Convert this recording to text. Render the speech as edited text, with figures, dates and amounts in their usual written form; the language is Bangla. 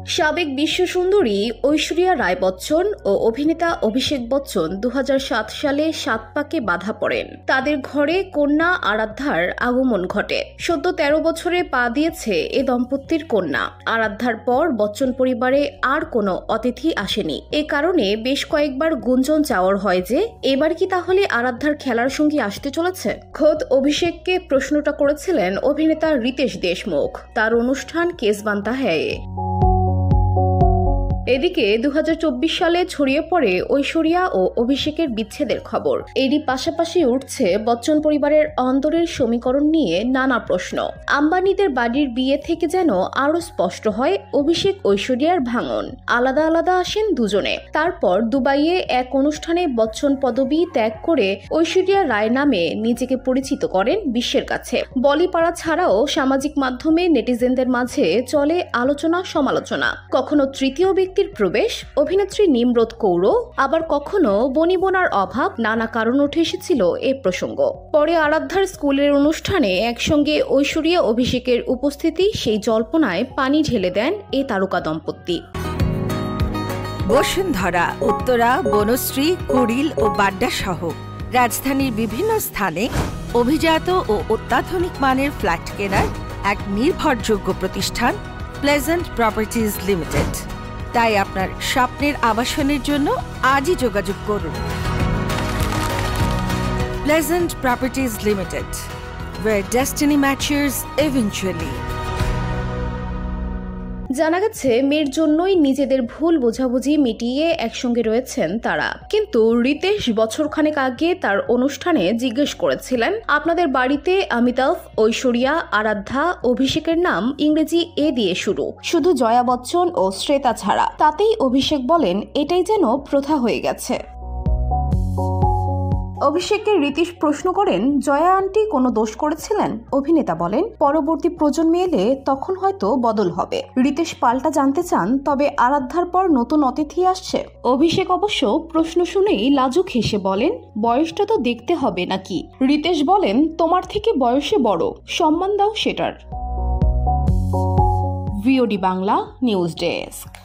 সাবেক বিশ্বসুন্দরী ঐশ্বরিয়া রায় বচ্চন ও অভিনেতা অভিষেক বচ্চন 2007 সালে 7 পাকে বাধা পড়েন। তাদের ঘরে কন্যা আরাধ্যার আগমন ঘটে। সদ্য 13 বছরে পা দিয়েছে এ দম্পতির কন্যা। আরাধ্যার পর বচ্চন পরিবারে আর কোনো অতিথি আসেনি। এ কারণে বেশ কয়েকবার গুঞ্জন চাওয়ার হয় যে এবার কি তাহলে আরাধ্যার খেলার সঙ্গী আসতে চলেছে। খোদ অভিষেককে প্রশ্নটা করেছিলেন অভিনেতা রিতেশ দেশমুখ তার অনুষ্ঠান কেস বানতা হ্যায়। এদিকে 2024 সালে ছড়িয়ে পড়ে ঐশ্বরিয়া ও অভিষেকের বিচ্ছেদের খবর। এরই পাশাপাশি উঠছে বচ্চন পরিবারের অন্তরের সমীকরণ নিয়ে নানা প্রশ্ন। আম্বানিদের বাড়ির বিয়ে থেকে যেন আরো স্পষ্ট হয় অভিষেক ঐশ্বরিয়ার ভাঙন। আলাদা আলাদা আসেন দুজনে। তারপর দুবাইয়ে এক অনুষ্ঠানে বচ্চন পদবি ত্যাগ করে ঐশ্বরিয়া রায় নামে নিজেকে পরিচিত করেন বিশ্বের কাছে। বলিপাড়া ছাড়াও সামাজিক মাধ্যমে নেটিজেনদের মাঝে চলে আলোচনা সমালোচনা। কখনো তৃতীয় প্রবেশ, অভিনেত্রী নিমরত কৌর, আবার কখনো বনিবনার অভাব, নানা কারণ উঠে এসেছিল এ প্রসঙ্গ। পরে আরাধ্যার স্কুলের অনুষ্ঠানে একসঙ্গে ঐশ্বরিয়া অভিষেকের উপস্থিতি সেই জল্পনায় পানি ঢেলে দেন এ তারকা দম্পতি। বসুন্ধরা, উত্তরা, বনশ্রী, কুড়িল ও বাড্ডা সহ রাজধানীর বিভিন্ন স্থানে অভিজাত ও অত্যাধুনিক মানের ফ্ল্যাট কেনার এক নির্ভরযোগ্য প্রতিষ্ঠান প্লেজেন্ট প্রপার্টিজ লিমিটেড। তাই আপনার স্বপ্নের আবাসনের জন্য আজই যোগাযোগ করুন। Pleasant properties limited, where destiny matches eventually। জানা গেছে মেয়ের জন্যই নিজেদের ভুল বোঝাবুঝি মিটিয়ে একসঙ্গে রয়েছেন তারা। কিন্তু রিতেশ বছরখানেক আগে তার অনুষ্ঠানে জিজ্ঞেস করেছিলেন, আপনাদের বাড়িতে অমিতাভ, ঐশ্বরিয়া, আরাধ্যা, অভিষেকের নাম ইংরেজি এ দিয়ে শুরু, শুধু জয়া বচ্চন ও শ্রেতা ছাড়া। তাতেই অভিষেক বলেন, এটাই যেন প্রথা হয়ে গেছে। অভিষেককে রিতেশ প্রশ্ন করেন, জয়া আন্টি কোনো দোষ করেছিলেন? অভিনেতা বলেন, পরবর্তী প্রজন্মে এলে তখন হয়তো বদল হবে। রিতেশ পাল্টা জানতে চান, তবে আরাধ্যার পর নতুন অতিথি আসছে? অভিষেক অবশ্য প্রশ্ন শুনেই লাজুক হেসে বলেন, বয়সটা তো দেখতে হবে নাকি। রিতেশ বলেন, তোমার থেকে বয়সে বড়, সম্মান দাও সেটার। VOD Bangla news desk.